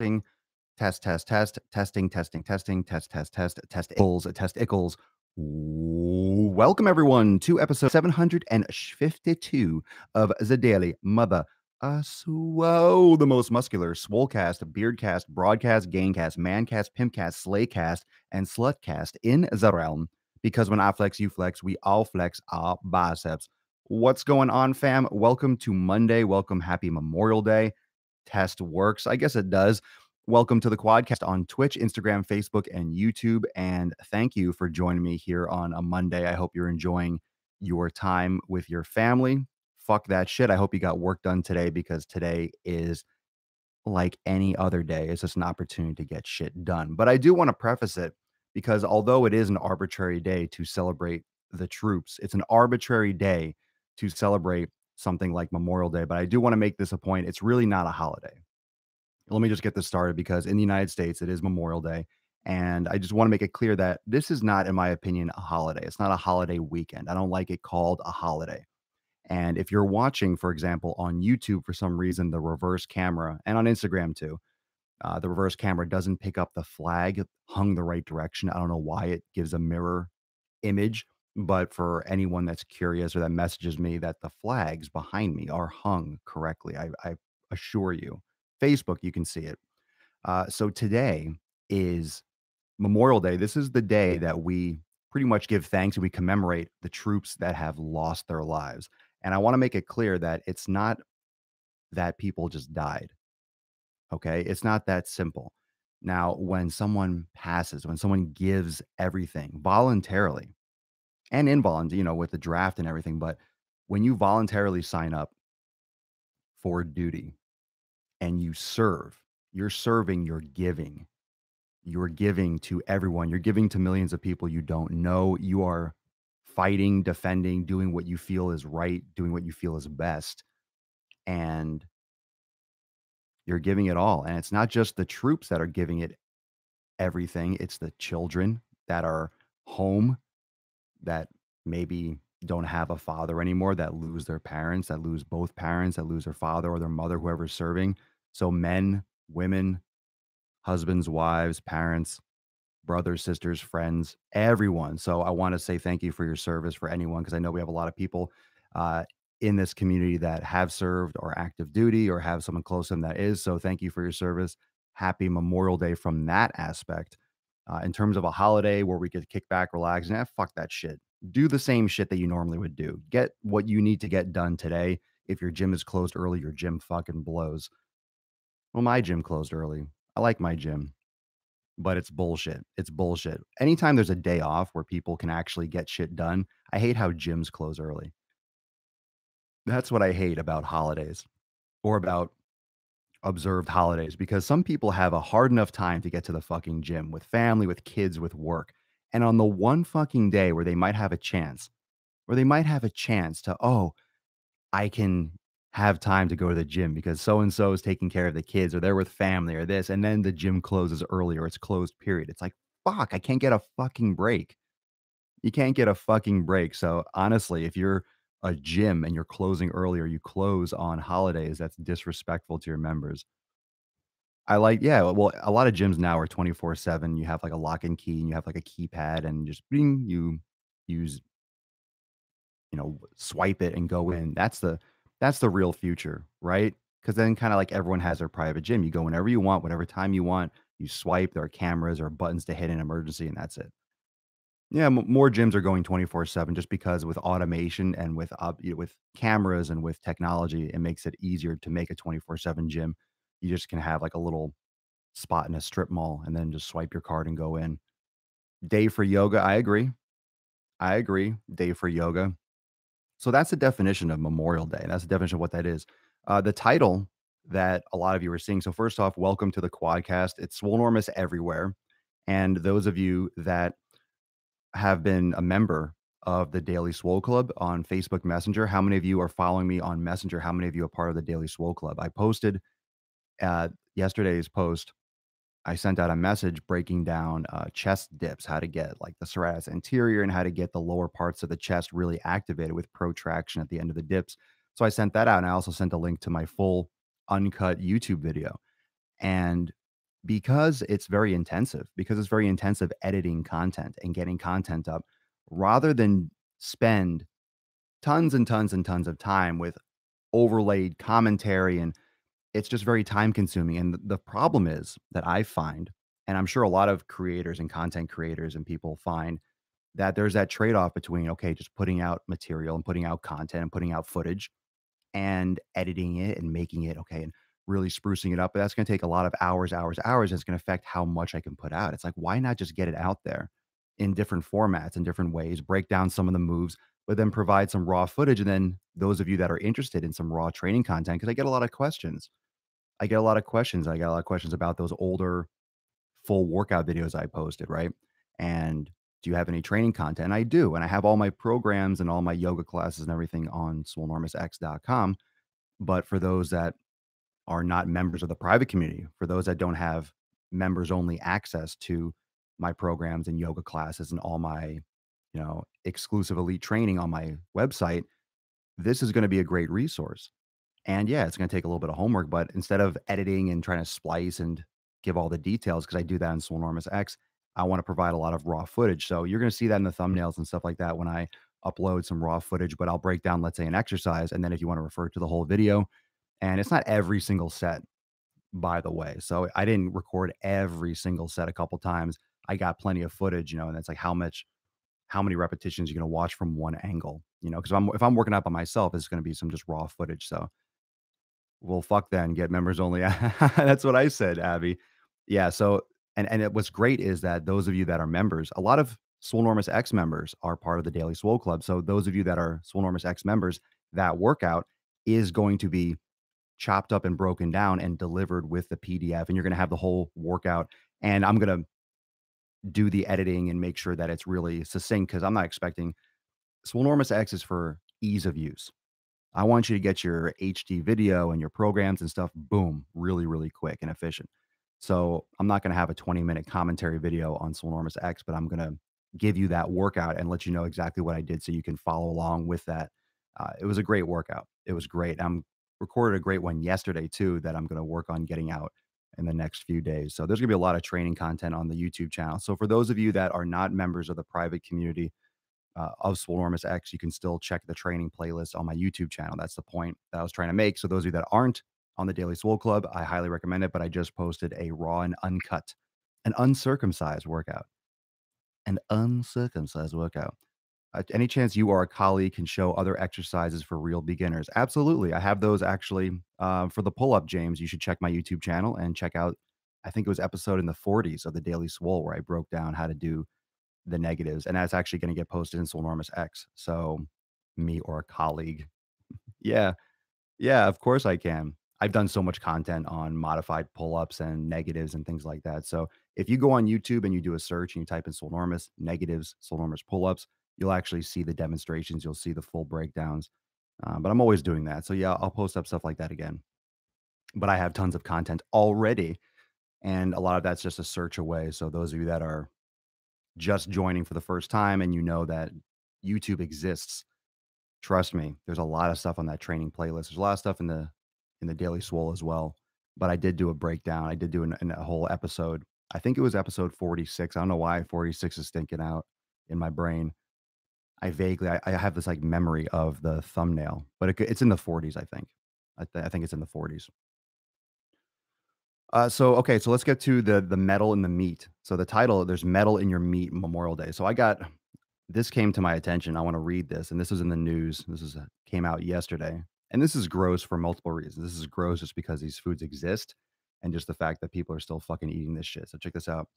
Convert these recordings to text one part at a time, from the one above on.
testing, test ickles. Welcome everyone to episode 752 of the Daily Mother Swole, the most muscular Swolecast, Beardcast, Broadcast, Gangcast, Mancast, Pimpcast, Slaycast, and Slutcast in the realm. Because when I flex, you flex, we all flex our biceps. What's going on, fam? Welcome to Monday. Welcome, happy Memorial Day. Test works. I guess it does. Welcome to the Quadcast on Twitch, Instagram, Facebook, and YouTube. And thank you for joining me here on a Monday. I hope you're enjoying your time with your family. Fuck that shit. I hope you got work done today, because today is like any other day. It's just an opportunity to get shit done. But I do want to preface it, because although it is an arbitrary day to celebrate the troops, it's an arbitrary day to celebrate something like Memorial Day. But I do want to make this a point. It's really not a holiday. Let me just get this started, because in the United States, it is Memorial Day. And I just want to make it clear that this is not, in my opinion, a holiday. It's not a holiday weekend. I don't like it called a holiday. And if you're watching, for example, on YouTube, for some reason, the reverse camera, and on Instagram too, the reverse camera doesn't pick up the flag hung the right direction. I don't know why it gives a mirror image, but for anyone that's curious or that messages me that the flags behind me are hung correctly, I assure you. Facebook, you can see it. So today is Memorial Day. This is the day that we pretty much give thanks and we commemorate the troops that have lost their lives. And I want to make it clear that it's not that people just died. Okay. It's not that simple. Now, when someone passes, when someone gives everything voluntarily and involuntarily, with the draft and everything, but when you voluntarily sign up for duty and you serve, you're serving, you're giving. You're giving to everyone. You're giving to millions of people you don't know. You are fighting, defending, doing what you feel is right, doing what you feel is best. And you're giving it all. And it's not just the troops that are giving it everything, it's the children that are home, that maybe don't have a father anymore, that lose their parents, that lose both parents, that lose their father or their mother, whoever's serving. So men, women, husbands, wives, parents, brothers, sisters, friends, everyone. So I want to say thank you for your service, for anyone, because I know we have a lot of people uh, in this community that have served or active duty or have someone close to them that is. So thank you for your service. Happy Memorial Day from that aspect. In terms of a holiday where we could kick back, relax, and fuck that shit. Do the same shit that you normally would do. Get what you need to get done today. If your gym is closed early, your gym fucking blows. Well, my gym closed early. I like my gym, but it's bullshit. It's bullshit. Anytime there's a day off where people can actually get shit done, I hate how gyms close early. That's what I hate about holidays or about observed holidays, because some people have a hard enough time to get to the fucking gym with family, with kids, with work. And on the one fucking day where they might have a chance, to, oh, I can have time to go to the gym because so and so is taking care of the kids or they're with family or this, and then the gym closes early or it's closed, period. It's like, fuck, I can't get a fucking break. You can't get a fucking break. So honestly, if you're a gym and you're closing early or you close on holidays, that's disrespectful to your members. I like, yeah, well, a lot of gyms now are 24/7. You have like a lock and key and you have like a keypad and just bing, you use, swipe it and go in. That's the real future, right? Because then kind of like everyone has their private gym. You go whenever you want, whatever time you want. You swipe. There are cameras or buttons to hit an emergency, and that's it. Yeah, more gyms are going 24/7 just because with automation and with with cameras and with technology, it makes it easier to make a 24/7 gym. You just can have like a little spot in a strip mall and then just swipe your card and go in. Day for yoga. I agree. I agree. Day for yoga. So that's the definition of Memorial Day. That's the definition of what that is. The title that a lot of you are seeing. So first off, welcome to the Quadcast. It's Swolenormous everywhere. And those of you that have been a member of the Daily Swole Club on Facebook Messenger, how many of you are following me on Messenger? How many of you are part of the Daily Swole Club? I posted yesterday's post. I sent out a message breaking down chest dips, how to get like the serratus anterior and how to get the lower parts of the chest really activated with protraction at the end of the dips. So I sent that out, and I also sent a link to my full uncut YouTube video. And because it's very intensive, because it's very intensive editing content and getting content up, rather than spend tons and tons and tons of time with overlaid commentary, and it's just very time consuming. And the problem is that I find, and I'm sure a lot of creators and content creators and people find, that there's that trade-off between, okay, just putting out material and putting out content and putting out footage and editing it and making it okay and really sprucing it up. But that's going to take a lot of hours, hours, hours. And it's going to affect how much I can put out. It's like, why not just get it out there in different formats, in different ways, break down some of the moves, but then provide some raw footage. And then those of you that are interested in some raw training content, because I get a lot of questions. I get a lot of questions. I got a lot of questions about those older full workout videos I posted, right? And do you have any training content? And I do. And I have all my programs and all my yoga classes and everything on swolenormousx.com. But for those that are not members of the private community, for those that don't have members only access to my programs and yoga classes and all my, exclusive elite training on my website, this is going to be a great resource. And yeah, it's going to take a little bit of homework, but instead of editing and trying to splice and give all the details, because I do that in Swolenormous X, I want to provide a lot of raw footage. So you're going to see that in the thumbnails and stuff like that when I upload some raw footage, but I'll break down, let's say, an exercise. And then if you want to refer to the whole video, and it's not every single set, by the way. So I didn't record every single set a couple times. I got plenty of footage, and it's like how many repetitions you're going to watch from one angle, because if I'm working out by myself, it's going to be some just raw footage. So well, fuck then, get members only. That's what I said, Abby. Yeah, so what's great is that those of you that are members, a lot of Swolenormous X members are part of the Daily Swole Club. So those of you that are Swolenormous X members, that workout is going to be chopped up and broken down and delivered with the PDF, and you're gonna have the whole workout. And I'm gonna do the editing and make sure that it's really succinct because I'm not expecting Swolenormous X is for ease of use. I want you to get your HD video and your programs and stuff, boom, really, really quick and efficient. So I'm not going to have a 20-minute commentary video on Swolenormous X, but I'm going to give you that workout and let you know exactly what I did so you can follow along with that. It was a great workout. It was great. I'm recorded a great one yesterday too that I'm going to work on getting out in the next few days. So there's going to be a lot of training content on the YouTube channel. So for those of you that are not members of the private community, of Swolenormous X, you can still check the training playlist on my YouTube channel. That's the point that I was trying to make. So those of you that aren't on the Daily Swole Club, I highly recommend it. But I just posted a raw and uncut, an uncircumcised workout, an uncircumcised workout. Any chance you or a colleague can show other exercises for real beginners? Absolutely. I have those actually for the pull up, James. You should check my YouTube channel and check out, I think it was episode in the 40s of the Daily Swole where I broke down how to do the negatives, and that's actually gonna get posted in Swolenormous X. So, me or a colleague. Yeah. Yeah, of course I can. I've done so much content on modified pull-ups and negatives and things like that. So, if you go on YouTube and you do a search and you type in Swolenormous negatives, Swolenormous pull-ups, you'll actually see the demonstrations, you'll see the full breakdowns, but I'm always doing that. So, yeah, I'll post up stuff like that again. But I have tons of content already, and a lot of that's just a search away. So, those of you that are just joining for the first time and you know that YouTube exists, trust me, there's a lot of stuff on that training playlist. There's a lot of stuff in the Daily Swole as well. But I did do a breakdown. I did do a whole episode. I think it was episode 46. I don't know why 46 is stinking out in my brain. I have this like memory of the thumbnail, but it's in the 40s, I think. I think it's in the 40s. So okay, so let's get to the metal and the meat. So the title, there's metal in your meat Memorial Day. So this came to my attention. I want to read this, and this is in the news. This is came out yesterday, and this is gross for multiple reasons. This is gross just because these foods exist, and just the fact that people are still fucking eating this shit. So check this out.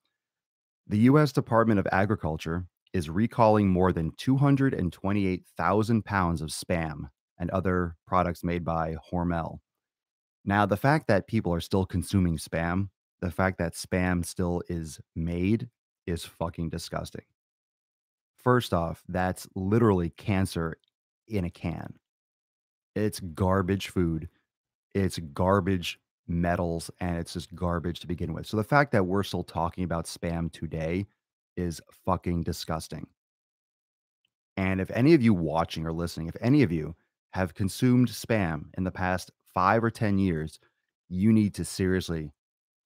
The U.S. Department of Agriculture is recalling more than 228,000 pounds of Spam and other products made by Hormel. Now, the fact that people are still consuming Spam, the fact that Spam still is made is fucking disgusting. First off, that's literally cancer in a can. It's garbage food. It's garbage metals, and it's just garbage to begin with. So the fact that we're still talking about Spam today is fucking disgusting. And if any of you watching or listening, if any of you have consumed Spam in the past 5 or 10 years, you need to seriously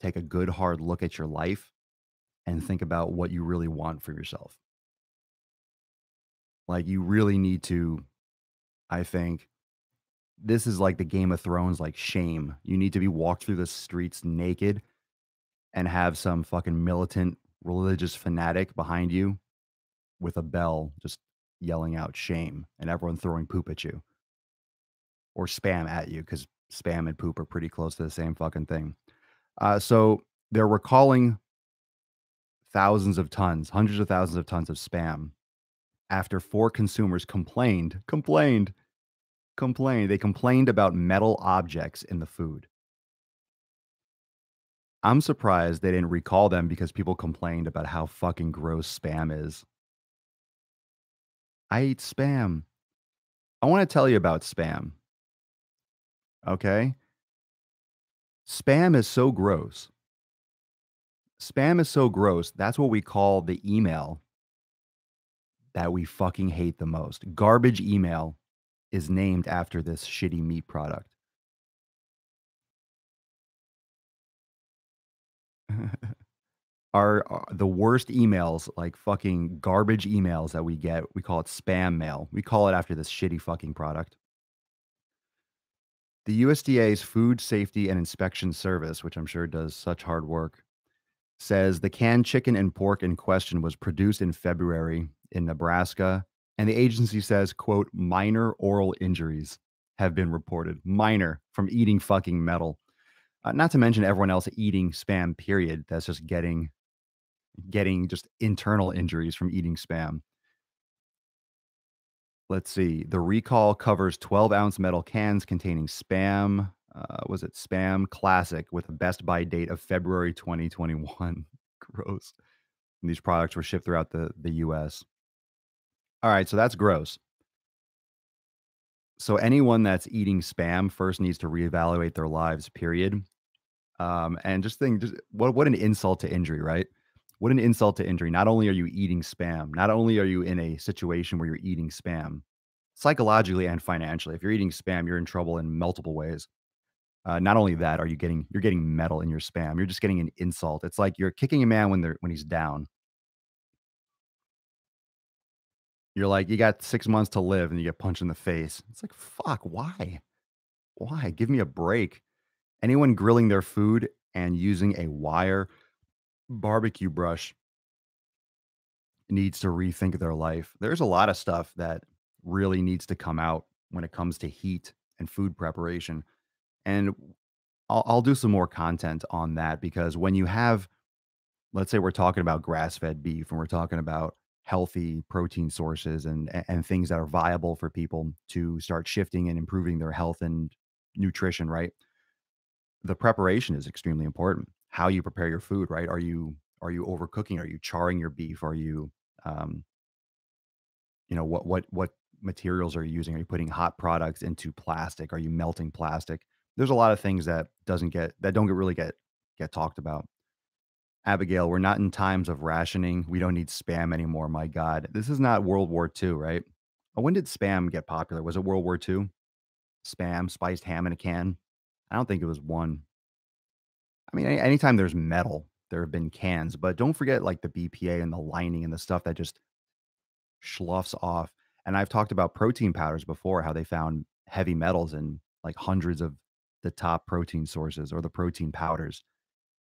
take a good hard look at your life and think about what you really want for yourself. Like you really need to, I think, this is like the Game of Thrones, like shame. You need to be walked through the streets naked and have some fucking militant religious fanatic behind you with a bell just yelling out shame and everyone throwing poop at you or spam at you because spam and poop are pretty close to the same fucking thing. So they're recalling thousands of tons, hundreds of thousands of tons of spam after four consumers complained. They complained about metal objects in the food. I'm surprised they didn't recall them because people complained about how fucking gross spam is. I eat spam. I want to tell you about spam. Okay. Spam is so gross. Spam is so gross. That's what we call the email that we fucking hate the most. Garbage email is named after this shitty meat product. Are the worst emails, like fucking garbage emails that we get. We call it spam mail. We call it after this shitty fucking product. The USDA's Food Safety and Inspection Service, which I'm sure does such hard work, says the canned chicken and pork in question was produced in February in Nebraska, and the agency says, quote, minor oral injuries have been reported. Minor from eating fucking metal. Not to mention everyone else eating spam, period. That's just getting just internal injuries from eating spam. Let's see. The recall covers 12-ounce metal cans containing spam. Was it Spam Classic with a best by date of February 2021? Gross. And these products were shipped throughout the US. All right, so that's gross. So anyone that's eating spam first needs to reevaluate their lives, period. And just think, just what an insult to injury, right? What an insult to injury. Not only are you eating spam, not only are you in a situation where you're eating spam, psychologically and financially. If you're eating spam, you're in trouble in multiple ways. Not only that, you're getting metal in your spam. You're just getting an insult. It's like you're kicking a man when he's down. You're like, you got 6 months to live, and you get punched in the face. It's like, fuck, why? Why? Give me a break. Anyone grilling their food and using a wire barbecue brush needs to rethink their life. There's a lot of stuff that really needs to come out when it comes to heat and food preparation. And I'll do some more content on that because when you have, let's say we're talking about grass-fed beef and we're talking about healthy protein sources and things that are viable for people to start shifting and improving their health and nutrition, right? The preparation is extremely important. How you prepare your food, right? Are you overcooking? Are you charring your beef? Are you um, what materials are you using? Are you putting hot products into plastic? Are you melting plastic? There's a lot of things that don't get talked about. Abigail, we're not in times of rationing. We don't need spam anymore. My God, this is not World War II, right? When did spam get popular? Was it World War II? Spam, spiced ham in a can. I don't think it was one. I mean, anytime there's metal, there have been cans, but don't forget like the BPA and the lining and the stuff that just sloughs off. And I've talked about protein powders before, how they found heavy metals in like hundreds of the top protein sources or the protein powders.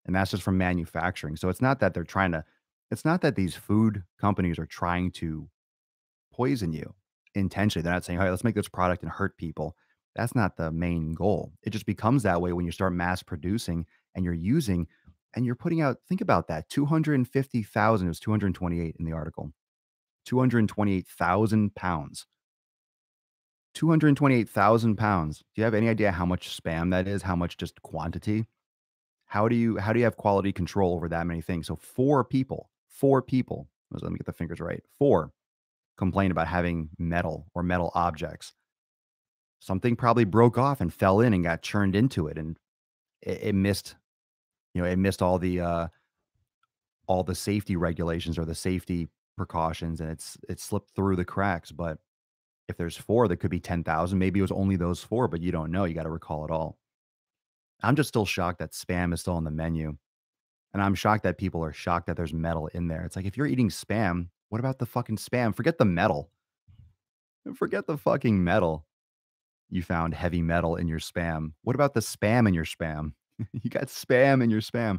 And that's just from manufacturing. So it's not that these food companies are trying to poison you intentionally. They're not saying, all right, let's make this product and hurt people. That's not the main goal. It just becomes that way when you start mass producing and you're using and you're putting out, think about that 250,000, it was 228 in the article, 228,000 pounds. 228,000 pounds. Do you have any idea how much spam that is? How much just quantity? How do you have quality control over that many things? So four people, let me get the fingers right. Four complained about having metal or metal objects. Something probably broke off and fell in and got churned into it, and it missed, it missed all the safety regulations or the safety precautions, and it slipped through the cracks. But if there's four, there could be 10,000. Maybe it was only those four, but you don't know. You got to recall it all. I'm just still shocked that spam is still on the menu. And I'm shocked that people are shocked that there's metal in there. It's like, if you're eating Spam, what about the fucking Spam? Forget the metal. Forget the fucking metal. You found heavy metal in your Spam. What about the Spam in your Spam? You got Spam in your Spam.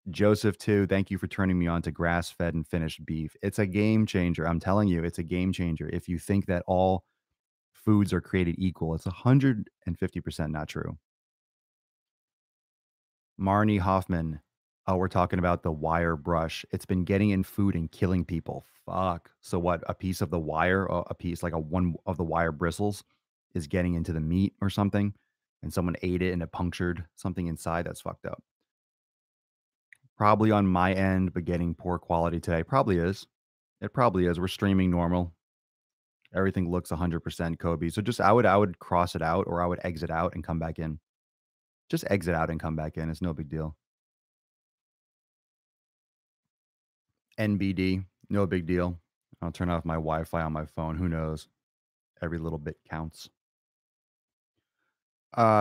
Joseph, too, thank you for turning me on to grass-fed and finished beef. It's a game changer. I'm telling you, it's a game changer. If you think that all foods are created equal, it's 150% not true. Marnie Hoffman. Oh, we're talking about the wire brush. It's been getting in food and killing people. Fuck. So what? A piece of the wire, a piece like a one of the wire bristles is getting into the meat or something, and someone ate it and it punctured something inside. That's fucked up. Probably on my end, but getting poor quality today. Probably is. It probably is. We're streaming normal. Everything looks 100% Kobe. So just I would cross it out, or I would exit out and come back in. Just exit out and come back in. It's no big deal. NBD, no big deal. I'll turn off my Wi-Fi on my phone. Who knows? Every little bit counts.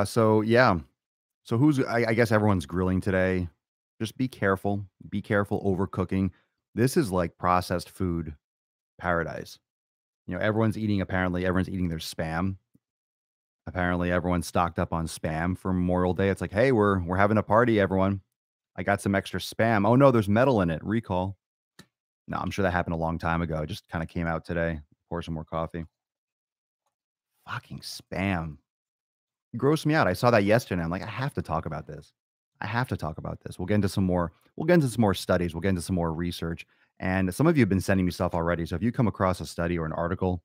So yeah. So I guess everyone's grilling today. Just be careful. Be careful overcooking. This is like processed food paradise. Apparently everyone's eating their Spam. Apparently everyone's stocked up on Spam for Memorial Day. It's like, hey, we're having a party, everyone. I got some extra Spam. Oh no, there's metal in it. Recall. No, I'm sure that happened a long time ago. It just kind of came out today. Pour some more coffee. Fucking Spam. It grossed me out. I saw that yesterday. I'm like, I have to talk about this. I have to talk about this. We'll get into some more studies. We'll get into some more research. And some of you have been sending me stuff already. So if you come across a study or an article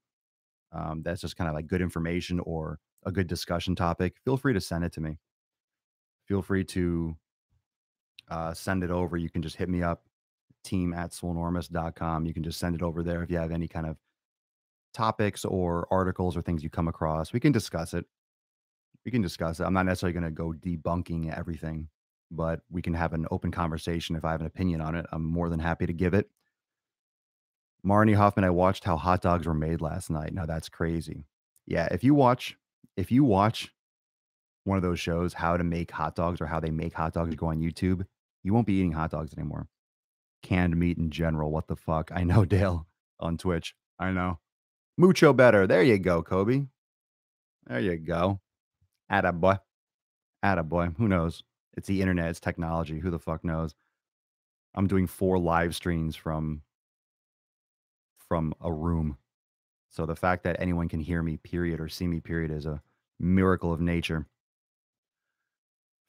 that's just kind of like good information or a good discussion topic, feel free to send it to me. Feel free to send it over. You can just hit me up, team@swolenormous.com. You can just send it over there if you have any kind of topics or articles or things you come across. We can discuss it. I'm not necessarily going to go debunking everything, but we can have an open conversation. If I have an opinion on it, I'm more than happy to give it. Marnie Hoffman, I watched how hot dogs were made last night. Now that's crazy. Yeah, if you watch one of those shows, how to make hot dogs or how they make hot dogs, go on YouTube, you won't be eating hot dogs anymore. Canned meat in general. What the fuck? I know, Dale, on Twitch. I know. Mucho better. There you go, Kobe. There you go. Attaboy. Attaboy. Who knows? It's the internet. It's technology. Who the fuck knows? I'm doing 4 live streams from a room. So the fact that anyone can hear me, period, or see me, period, is a miracle of nature.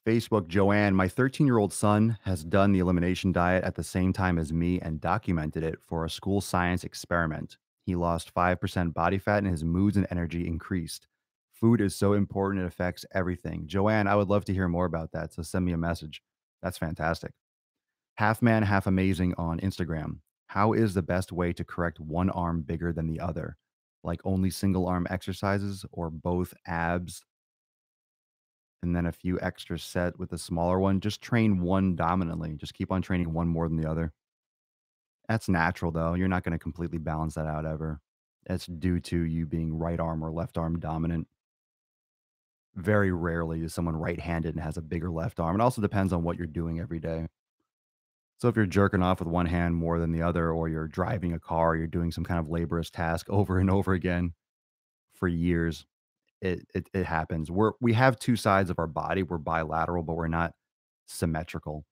Facebook, Joanne, my 13-year-old son has done the elimination diet at the same time as me and documented it for a school science experiment. He lost 5% body fat and his moods and energy increased. Food is so important, it affects everything. Joanne, I would love to hear more about that. So send me a message. That's fantastic. Half man, half amazing on Instagram. How is the best way to correct one arm bigger than the other? Like only single arm exercises or both abs and then a few extra set with the smaller one? Just train one dominantly. Just keep on training one more than the other. That's natural though. You're not going to completely balance that out ever. It's due to you being right arm or left arm dominant. Very rarely is someone right-handed and has a bigger left arm. It also depends on what you're doing every day. So if you're jerking off with one hand more than the other, or you're driving a car, you're doing some kind of laborious task over and over again for years, it happens. We have two sides of our body. We're bilateral, but we're not symmetrical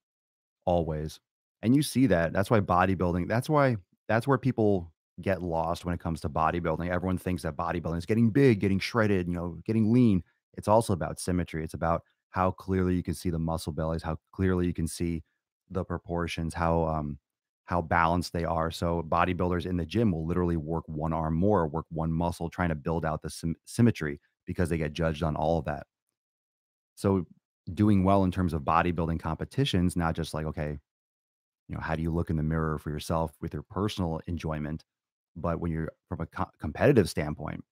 always. And you see that. That's why bodybuilding, that's where people get lost when it comes to bodybuilding. Everyone thinks that bodybuilding is getting big, getting shredded, getting lean. It's also about symmetry. It's about how clearly you can see the muscle bellies, how clearly you can see the proportions, how balanced they are. So bodybuilders in the gym will literally work one arm more, work one muscle, trying to build out the symmetry because they get judged on all of that. So doing well in terms of bodybuilding competitions, not just like, okay, how do you look in the mirror for yourself with your personal enjoyment, but when you're from a competitive standpoint,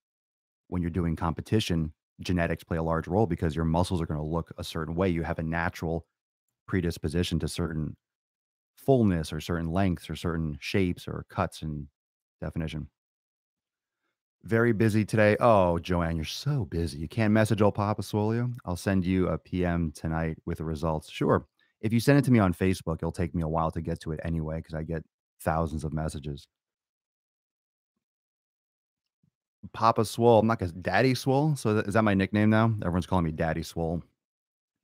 when you're doing competition, genetics play a large role because your muscles are going to look a certain way. You have a natural predisposition to certain fullness or certain lengths or certain shapes or cuts and definition. Very busy today. Oh, Joanne, you're so busy. You can't message old Papa Swolio. I'll send you a PM tonight with the results. Sure. If you send it to me on Facebook, it'll take me a while to get to it anyway because I get thousands of messages. Papa Swole, I'm not gonna Daddy Swole. So is that my nickname now? Everyone's calling me Daddy Swole.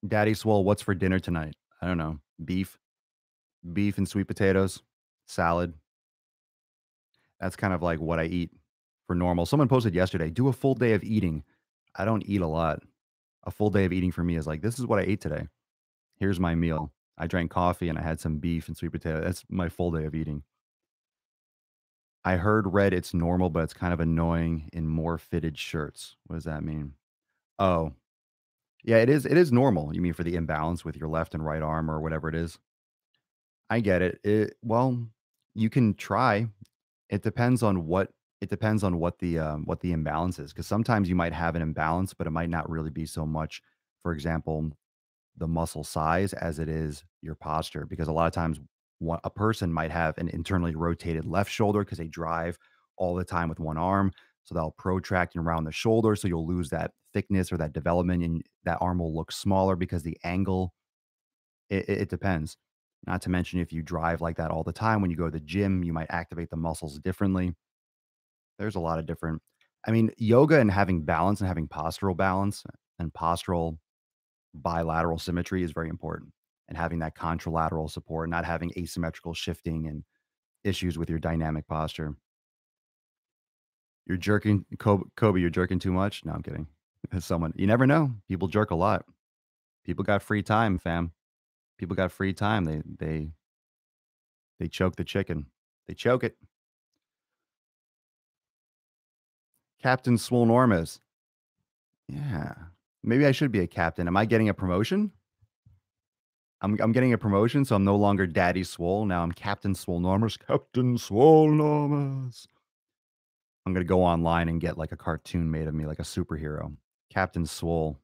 Daddy Swole, what's for dinner tonight? I don't know. Beef and sweet potatoes, salad. That's kind of like what I eat for normal. Someone posted yesterday, do a full day of eating. I don't eat a lot. A full day of eating for me is like, this is what I ate today. Here's my meal. I drank coffee and I had some beef and sweet potato. That's my full day of eating. I heard red, it's normal, but it's kind of annoying in more fitted shirts. What does that mean? Oh, yeah, it is normal. You mean for the imbalance with your left and right arm or whatever it is? I get it. Well, you can try. It depends on what the imbalance is, because sometimes you might have an imbalance, but it might not really be so much, for example, the muscle size as it is your posture. Because a lot of times, a person might have an internally rotated left shoulder because they drive all the time with one arm, so they'll protract around the shoulder, so you'll lose that thickness or that development, and that arm will look smaller because the angle. It depends. Not to mention if you drive like that all the time, when you go to the gym, you might activate the muscles differently. There's a lot of different. I mean, yoga and having balance and having postural balance and postural bilateral symmetry is very important. And having that contralateral support, not having asymmetrical shifting and issues with your dynamic posture. You're jerking, Kobe, you're jerking too much. No, I'm kidding. Someone, you never know. People jerk a lot. People got free time, fam. People got free time. They choke the chicken. They choke it. Captain Swolenormous. Yeah. Maybe I should be a captain. Am I getting a promotion? I'm getting a promotion, so I'm no longer Daddy Swole. Now I'm Captain Swolenormous. Captain Swolenormous. I'm gonna go online and get like a cartoon made of me, like a superhero. Captain Swole.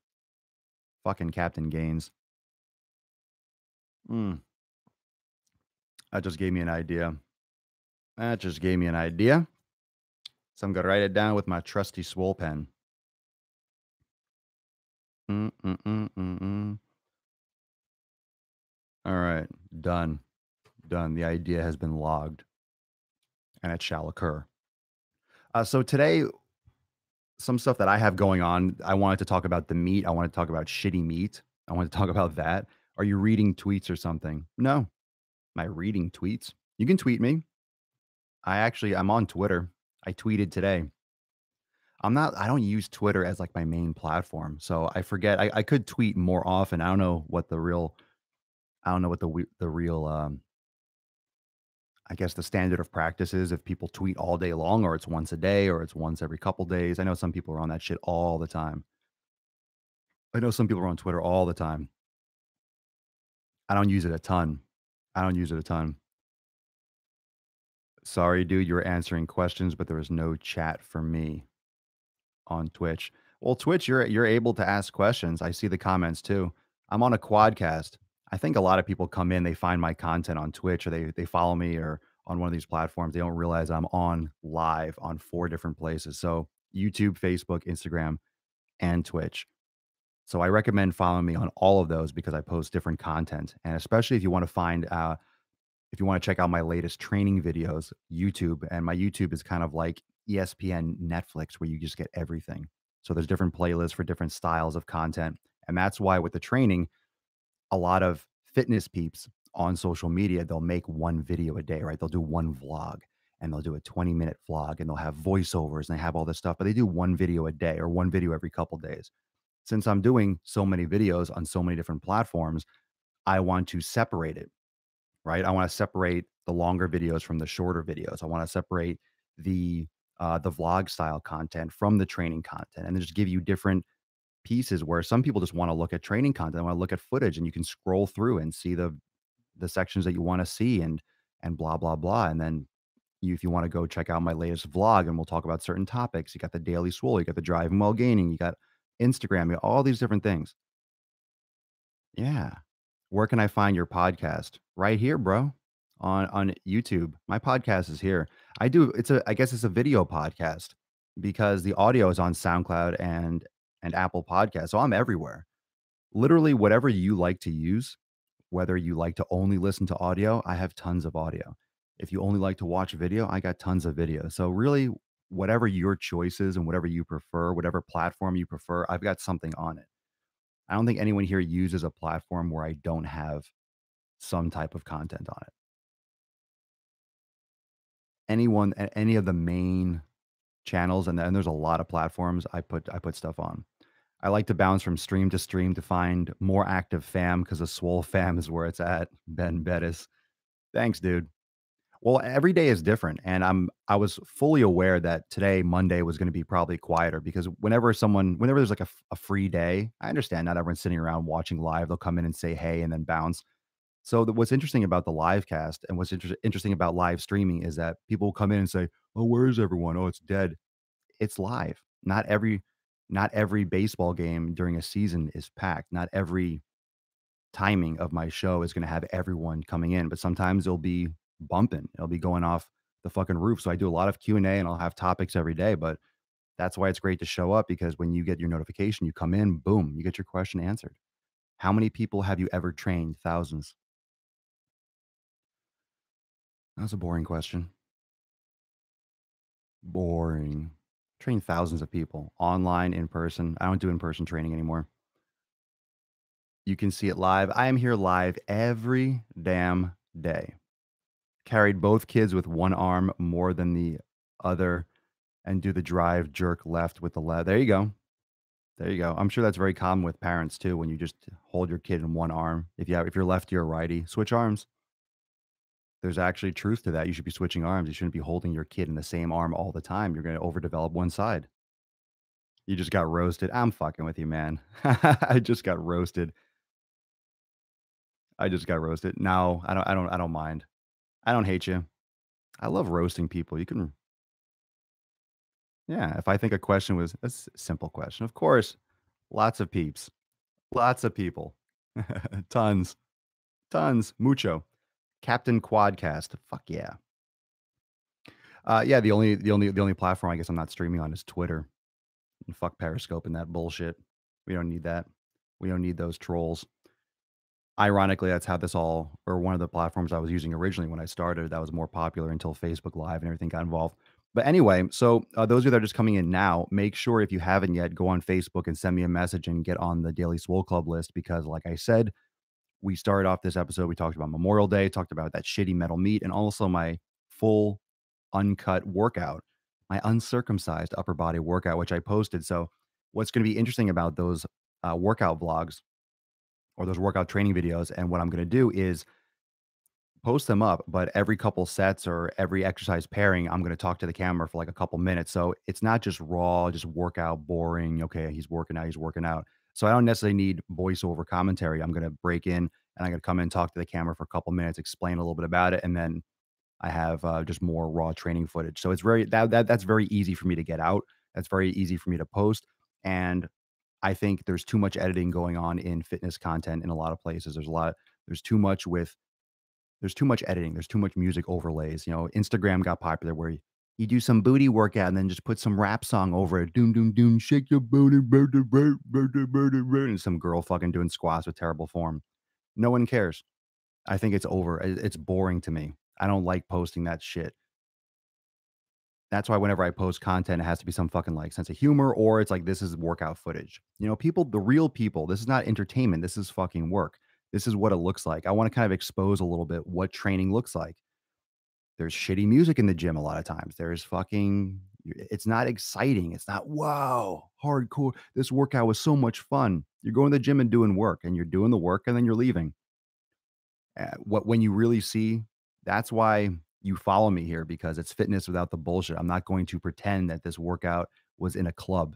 Fucking Captain Gaines. Mm, that just gave me an idea. That just gave me an idea. So I'm gonna write it down with my trusty Swole pen. Mm, mm, mm, mm, mm. All right, done. Done. The idea has been logged, and it shall occur. So today, some stuff that I have going on. I wanted to talk about the meat. I want to talk about shitty meat. I want to talk about that. Are you reading tweets or something? No. Am I reading tweets? You can tweet me. I'm on Twitter. I tweeted today. I don't use Twitter as like my main platform. So I forget. I could tweet more often. I don't know what the real, I guess the standard of practice is, if people tweet all day long, or it's once a day, or it's once every couple days. I know some people are on that shit all the time. I know some people are on Twitter all the time. I don't use it a ton. I don't use it a ton. Sorry, dude, you were answering questions, but there was no chat for me on Twitch. Well, Twitch, you're able to ask questions. I see the comments too. I'm on a quadcast. I think a lot of people come in, they find my content on Twitch, or they follow me or on one of these platforms. They don't realize I'm on live on 4 different places. So YouTube, Facebook, Instagram, and Twitch. So I recommend following me on all of those because I post different content. And especially if you want to if you want to check out my latest training videos, YouTube, and my YouTube is kind of like ESPN, Netflix, where you just get everything. So there's different playlists for different styles of content. And that's why with the training, a lot of fitness peeps on social media, they'll make one video a day, right? They'll do one vlog, and they'll do a 20-minute vlog, and they'll have voiceovers and they have all this stuff, but they do one video a day or one video every couple days. Since I'm doing so many videos on so many different platforms, I want to separate it, right? I want to separate the longer videos from the shorter videos. I want to separate the vlog style content from the training content, and then just give you different pieces where some people just want to look at training content, they want to look at footage, and you can scroll through and see the sections that you want to see, and blah blah blah. And then if you want to go check out my latest vlog and we'll talk about certain topics, you got the daily swole, you got the driving while gaining, you got Instagram, you got all these different things. Yeah. Where can I find your podcast? Right here, bro. On YouTube. My podcast is here. I guess it's a video podcast because the audio is on SoundCloud and Apple Podcasts. So I'm everywhere. Literally whatever you like to use, whether you like to only listen to audio, I have tons of audio. If you only like to watch video, I got tons of video. So really, whatever your choice is and whatever you prefer, whatever platform you prefer, I've got something on it. I don't think anyone here uses a platform where I don't have some type of content on it. Any of the main channels, and there's a lot of platforms I put stuff on. I like to bounce from stream to stream to find more active fam because the Swole fam is where it's at. Ben Bettis. Thanks, dude. Well, every day is different, and I was fully aware that today, Monday, was going to be probably quieter because whenever there's like a free day, I understand not everyone's sitting around watching live. They'll come in and say hey and then bounce. So what's interesting about the live cast and what's interesting about live streaming is that people will come in and say, "Oh, where is everyone? Oh, it's dead." It's live. Not every baseball game during a season is packed. Not every timing of my show is gonna have everyone coming in, but sometimes it'll be bumping. It'll be going off the fucking roof. So I do a lot of Q&A and I'll have topics every day, but that's why it's great to show up because when you get your notification, you come in, boom, you get your question answered. How many people have you ever trained? Thousands. That's a boring question. Boring. Train thousands of people online, in person. I don't do in-person training anymore. You can see it live. I am here live every damn day. Carried both kids with one arm more than the other and do the drive jerk left with the left. There you go. There you go. I'm sure that's very common with parents too when you just hold your kid in one arm. If you're lefty or righty, switch arms. There's actually truth to that. You should be switching arms. You shouldn't be holding your kid in the same arm all the time. You're going to overdevelop one side. You just got roasted. I'm fucking with you, man. I just got roasted. I just got roasted. No, I don't mind. I don't hate you. I love roasting people. You can Yeah, if I think a question was simple question. Of course, lots of peeps. Lots of people. Tons. Tons. Mucho. Captain Quadcast. Fuck yeah. Yeah, the only platform I guess I'm not streaming on is Twitter. And fuck Periscope and that bullshit. We don't need that. We don't need those trolls. Ironically, that's how this all or one of the platforms I was using originally when I started that was more popular until Facebook Live and everything got involved. But anyway, so those of you that are just coming in now, make sure if you haven't yet, go on Facebook and send me a message and get on the Daily Swole Club list because, like I said, we started off this episode. We talked about Memorial Day, talked about that shitty metal meat, and also my full uncut workout, my uncircumcised upper body workout, which I posted. So, what's going to be interesting about those workout vlogs or those workout training videos, and what I'm going to do is post them up, but every couple sets or every exercise pairing, I'm going to talk to the camera for like a couple minutes. So it's not just raw, just workout, boring. Okay, he's working out, he's working out. So I don't necessarily need voiceover commentary. I'm going to break in and I'm going to come in and talk to the camera for a couple minutes, explain a little bit about it, and then I have just more raw training footage. So it's that's very easy for me to get out. That's very easy for me to post, and I think there's too much editing going on in fitness content in a lot of places. There's too much with there's too much editing. There's too much music overlays. You know, Instagram got popular where you do some booty workout and then just put some rap song over it. Doom, doom, doom, shake your booty, booty, booty, booty, booty, booty, and some girl fucking doing squats with terrible form. No one cares. I think it's over. It's boring to me. I don't like posting that shit. That's why whenever I post content, it has to be some fucking like sense of humor or it's like this is workout footage. You know, people, the real people, this is not entertainment. This is fucking work. This is what it looks like. I want to kind of expose a little bit what training looks like. There's shitty music in the gym a lot of times. There's fucking it's not exciting. It's not wow, hardcore. This workout was so much fun. You're going to the gym and doing work and you're doing the work and then you're leaving. What when you really see, that's why you follow me here because it's fitness without the bullshit. I'm not going to pretend that this workout was in a club.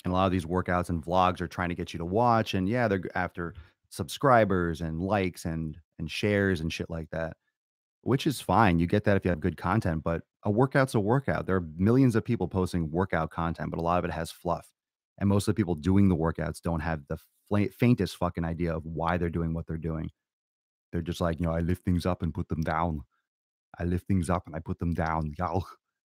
And a lot of these workouts and vlogs are trying to get you to watch. And yeah, they're after subscribers and likes and shares and shit like that, which is fine. You get that if you have good content, but a workout's a workout. There are millions of people posting workout content, but a lot of it has fluff. And most of the people doing the workouts don't have the faintest fucking idea of why they're doing what they're doing. They're just like, I lift things up and put them down. I lift things up and I put them down.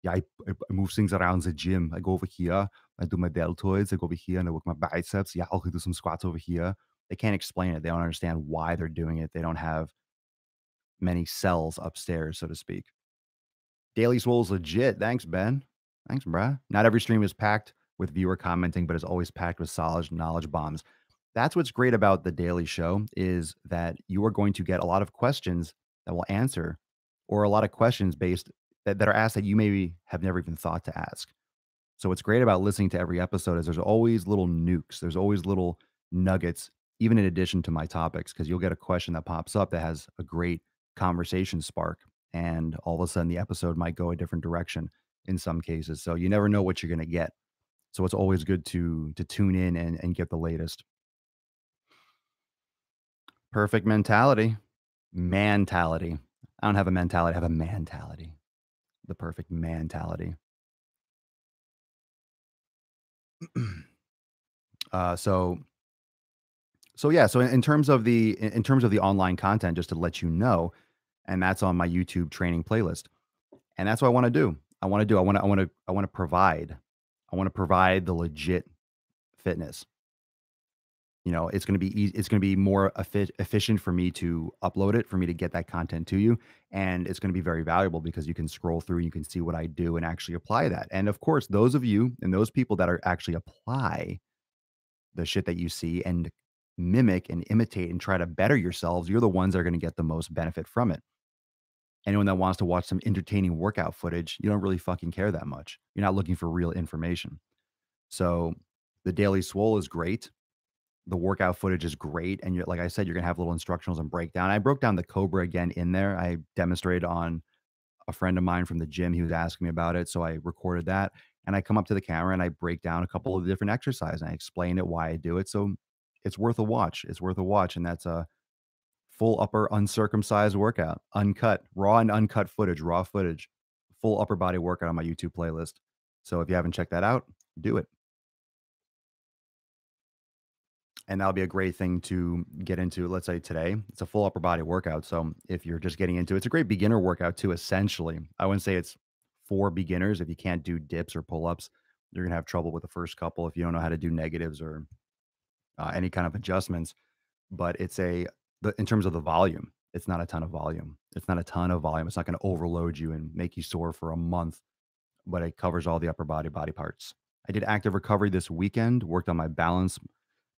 Yeah, I move things around the gym. I go over here, I do my deltoids. I go over here and I work my biceps. Yeah, I'll do some squats over here. They can't explain it. They don't understand why they're doing it. They don't have many cells upstairs, so to speak. Daily Swole's legit. Thanks, Ben. Thanks, bruh. Not every stream is packed with viewer commenting, but is always packed with solid knowledge bombs. That's what's great about the Daily Show is that you are going to get a lot of questions that will answer, or a lot of questions based that are asked that you maybe have never even thought to ask. So what's great about listening to every episode is there's always little nukes. There's always little nuggets, even in addition to my topics, because you'll get a question that pops up that has a great conversation spark. And all of a sudden the episode might go a different direction in some cases. So you never know what you're gonna get. So it's always good to tune in and get the latest. Perfect mentality. Mentality. I don't have a mentality, I have a mentality. The perfect mentality. So yeah, so in terms of the online content, just to let you know, and that's on my YouTube training playlist. And that's what I want to do. I want to provide. I want to provide the legit fitness. You know, it's going to be it's going to be more efficient for me to upload it, for me to get that content to you, and it's going to be very valuable because you can scroll through, you can see what I do and actually apply that. And of course, those of you and those people that are actually apply the shit that you see and mimic and imitate and try to better yourselves, you're the ones that are going to get the most benefit from it. Anyone that wants to watch some entertaining workout footage, you don't really fucking care that much. You're not looking for real information. So the Daily Swole is great. The workout footage is great. And you're, like I said, you're going to have little instructionals and breakdown. I broke down the Cobra again in there. I demonstrated on a friend of mine from the gym. He was asking me about it. So I recorded that and I come up to the camera and I break down a couple of different exercises and I explain it, why I do it. So it's worth a watch. It's worth a watch. And that's a full upper uncircumcised workout, uncut, raw and uncut footage, raw footage, full upper body workout on my YouTube playlist. So if you haven't checked that out, do it. And that'll be a great thing to get into. Let's say today, it's a full upper body workout. So if you're just getting into it, it's a great beginner workout too, essentially. I wouldn't say it's for beginners. If you can't do dips or pull ups, you're going to have trouble with the first couple if you don't know how to do negatives or any kind of adjustments. But in terms of the volume, it's not a ton of volume. It's not a ton of volume. It's not going to overload you and make you sore for a month, but it covers all the upper body parts. I did active recovery this weekend, worked on my balance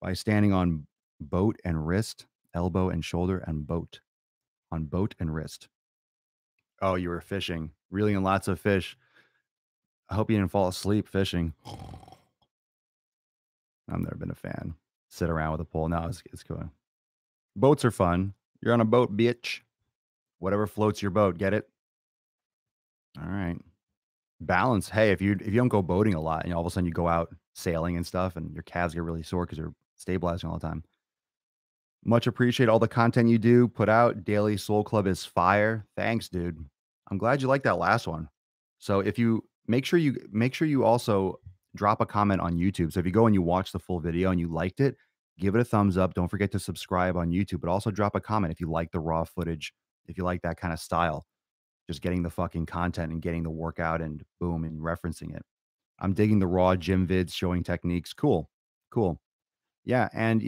by standing on boat and wrist, elbow and shoulder, and boat and wrist. Oh, you were fishing, reeling in lots of fish. I hope you didn't fall asleep fishing. I've never been a fan. Sit around with a pole. No, it's cool. Boats are fun. You're on a boat, bitch. Whatever floats your boat. Get it? All right. Balance. Hey, if you don't go boating a lot and all of a sudden you go out sailing and stuff and your calves get really sore because you're stabilizing all the time. Much appreciate all the content you do put out. Daily Soul Club is fire. Thanks, dude. I'm glad you liked that last one. So if you make sure you also drop a comment on YouTube. So if you go and you watch the full video and you liked it, give it a thumbs up. Don't forget to subscribe on YouTube, but also drop a comment if you like the raw footage, if you like that kind of style, just getting the fucking content and getting the workout and boom and referencing it. I'm digging the raw gym vids showing techniques. Cool. Cool. Yeah, and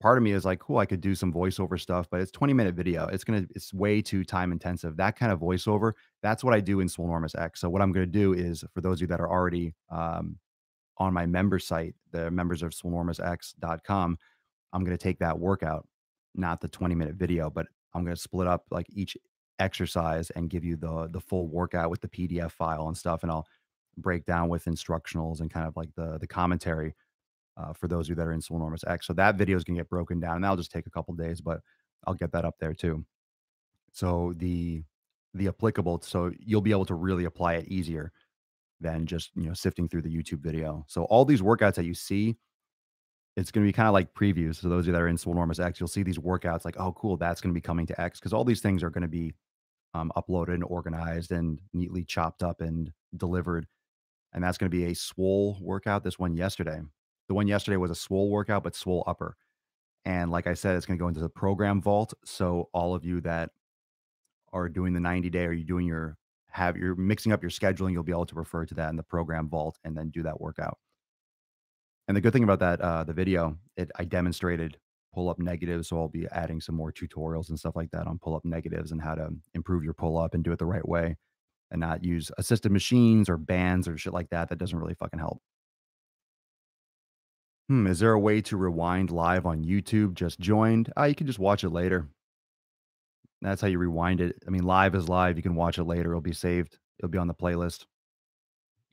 part of me is like, cool, I could do some voiceover stuff, but it's 20-minute video. It's way too time intensive. That kind of voiceover, that's what I do in Swolenormous X. So what I'm going to do is, for those of you that are already on my member site, the members of swolenormousx.com, I'm going to take that workout, not the 20-minute video, but I'm going to split up like each exercise and give you the full workout with the PDF file and stuff, and I'll break down with instructionals and kind of like the commentary for those of you that are in Swolenormous X. So that video is going to get broken down, and that'll just take a couple days, but I'll get that up there too. So the applicable, so you'll be able to really apply it easier than just sifting through the YouTube video. So all these workouts that you see, it's going to be kind of like previews. So those of you that are in Swolenormous X, you'll see these workouts like, oh, cool, that's going to be coming to X, because all these things are going to be uploaded and organized and neatly chopped up and delivered. And that's going to be a Swole workout. This one yesterday. The one yesterday was a Swole workout, but Swole upper. And like I said, it's going to go into the program vault. So all of you that are doing the 90-day, or you're mixing up your scheduling, you'll be able to refer to that in the program vault and then do that workout. And the good thing about that, the video, I demonstrated pull up negatives. So I'll be adding some more tutorials and stuff like that on pull up negatives and how to improve your pull up and do it the right way and not use assisted machines or bands or shit like that. That doesn't really fucking help. Is there a way to rewind live on YouTube? Just joined. You can just watch it later. That's how you rewind it. I mean, live is live. You can watch it later. It'll be saved. It'll be on the playlist.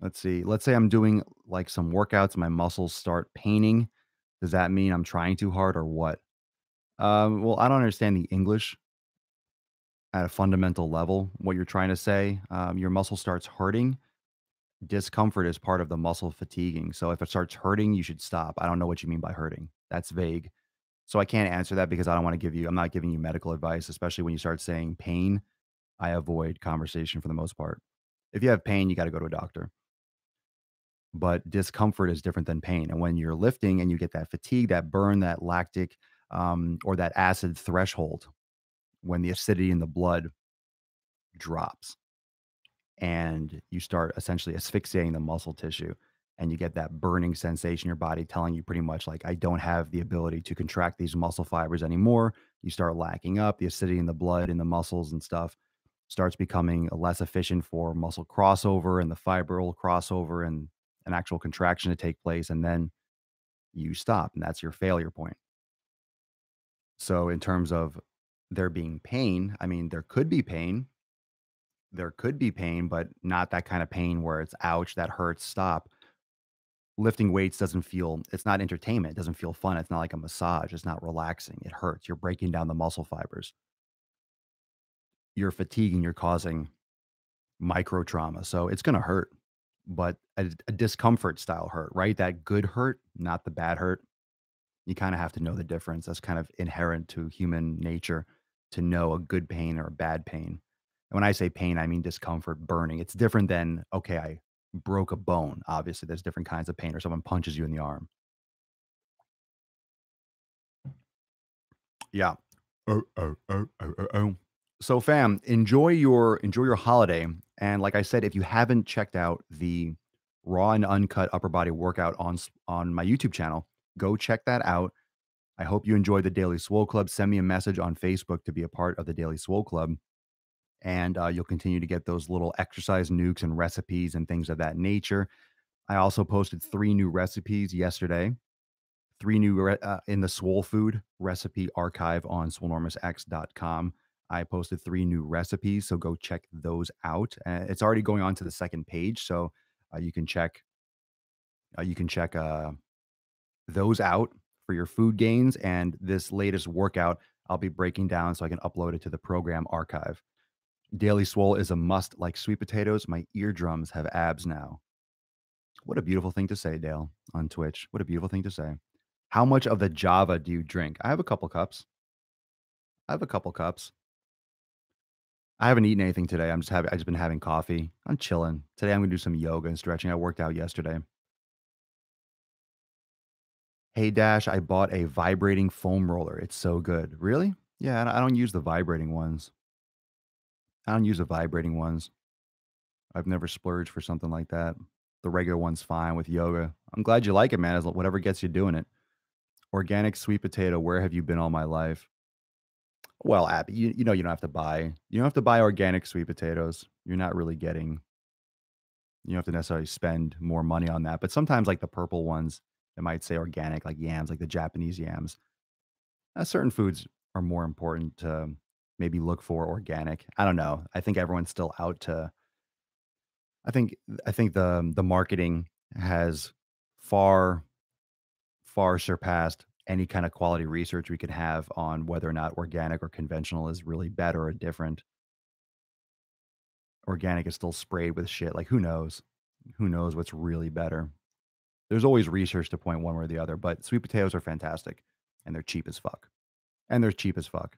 Let's see. Let's say I'm doing like some workouts, my muscles start paining. Does that mean I'm trying too hard or what? Well, I don't understand the English at a fundamental level. What you're trying to say, your muscle starts hurting. Discomfort is part of the muscle fatiguing. So if it starts hurting, you should stop. I don't know what you mean by hurting. That's vague. So I can't answer that because I don't want to give you, I'm not giving you medical advice, especially when you start saying pain. I avoid conversation for the most part. If you have pain, you got to go to a doctor. But discomfort is different than pain. And when you're lifting and you get that fatigue, that burn, that lactic or that acid threshold, when the acidity in the blood drops and you start essentially asphyxiating the muscle tissue and you get that burning sensation in your body telling you pretty much like, I don't have the ability to contract these muscle fibers anymore. You start lacking up the acidity in the blood, in the muscles and stuff starts becoming less efficient for muscle crossover and the fibril crossover and an actual contraction to take place. And then you stop and that's your failure point. So in terms of there being pain, I mean, there could be pain, but not that kind of pain where it's ouch, that hurts, stop. Lifting weights doesn't feel, it's not entertainment. It doesn't feel fun. It's not like a massage. It's not relaxing. It hurts. You're breaking down the muscle fibers. You're fatiguing, you're causing micro trauma. So it's going to hurt, but a discomfort style hurt, right? That good hurt, not the bad hurt. You kind of have to know the difference. That's kind of inherent to human nature to know a good pain or a bad pain. And when I say pain, I mean discomfort, burning. It's different than, okay, I broke a bone. Obviously, there's different kinds of pain, or someone punches you in the arm. Yeah. Oh. So, fam, enjoy your holiday. And like I said, if you haven't checked out the raw and uncut upper body workout on my YouTube channel, go check that out. I hope you enjoy the Daily Swole Club. Send me a message on Facebook to be a part of the Daily Swole Club, and you'll continue to get those little exercise nukes and recipes and things of that nature. I also posted 3 new recipes yesterday. 3 new in the Swole Food recipe archive on swolenormousx.com. I posted 3 new recipes, so go check those out. It's already going on to the second page, so you can check those out for your food gains. And this latest workout, I'll be breaking down so I can upload it to the program archive. Daily Swole is a must like sweet potatoes. My eardrums have abs now. What a beautiful thing to say, Dale, on Twitch. What a beautiful thing to say. How much of the Java do you drink? I have a couple cups. I have a couple cups. I haven't eaten anything today. I just been having coffee. I'm chilling. Today I'm gonna do some yoga and stretching. I worked out yesterday. Hey Dash, I bought a vibrating foam roller. It's so good. Really? Yeah, I don't use the vibrating ones. I don't use the vibrating ones. I've never splurged for something like that. The regular one's fine with yoga. I'm glad you like it, man. Whatever gets you doing it. Organic sweet potato. Where have you been all my life? Well, Abby, you know you don't have to buy organic sweet potatoes. You're not really getting, you don't have to necessarily spend more money on that. But sometimes like the purple ones that might say organic, like yams, like the Japanese yams. Certain foods are more important to maybe look for organic. I don't know. I think everyone's still out to. I think I think the marketing has far far surpassed any kind of quality research we could have on whether or not organic or conventional is really better or different. Organic is still sprayed with shit. Like who knows? Who knows what's really better? There's always research to point one way or the other, but sweet potatoes are fantastic and they're cheap as fuck. And they're cheap as fuck.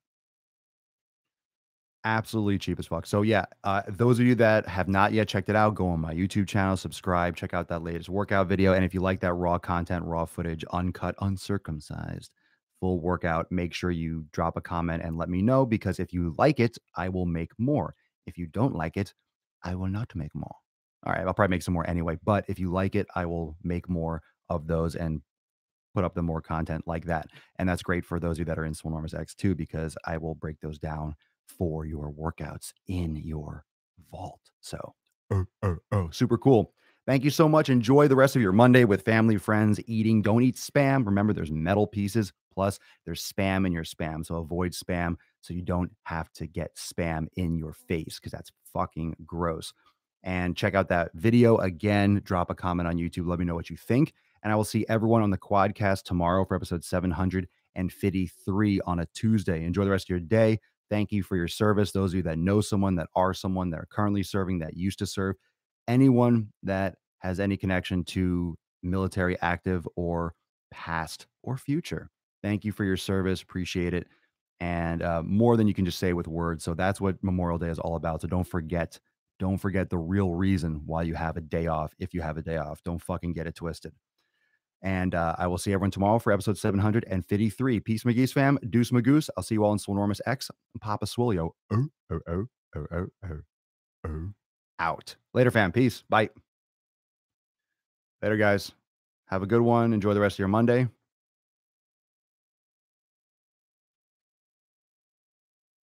Absolutely cheap as fuck. So yeah, those of you that have not yet checked it out, go on my YouTube channel, subscribe, check out that latest workout video. And if you like that raw content, raw footage, uncut, uncircumcised, full workout, make sure you drop a comment and let me know because if you like it, I will make more. If you don't like it, I will not make more. All right, I'll probably make some more anyway, but if you like it, I will make more of those and put up the more content like that. And that's great for those of you that are in Swolenormous X too, because I will break those down for your workouts in your vault. So, super cool. Thank you so much. Enjoy the rest of your Monday with family, friends, eating. Don't eat spam. Remember, there's metal pieces. Plus, there's spam in your spam. So avoid spam so you don't have to get spam in your face because that's fucking gross. And check out that video again. Drop a comment on YouTube. Let me know what you think. And I will see everyone on the Quadcast tomorrow for episode 753 on a Tuesday. Enjoy the rest of your day. Thank you for your service. Those of you that know someone, that are currently serving, that used to serve, anyone that has any connection to military active or past or future. Thank you for your service. Appreciate it. And more than you can just say with words. So that's what Memorial Day is all about. So don't forget the real reason why you have a day off. If you have a day off, don't fucking get it twisted. And I will see everyone tomorrow for episode 753. Peace, McGee's fam. Deuce Magoose. I'll see you all in Swolenormous X. Papa Swolio. Out. Later, fam. Peace. Bye. Later, guys. Have a good one. Enjoy the rest of your Monday.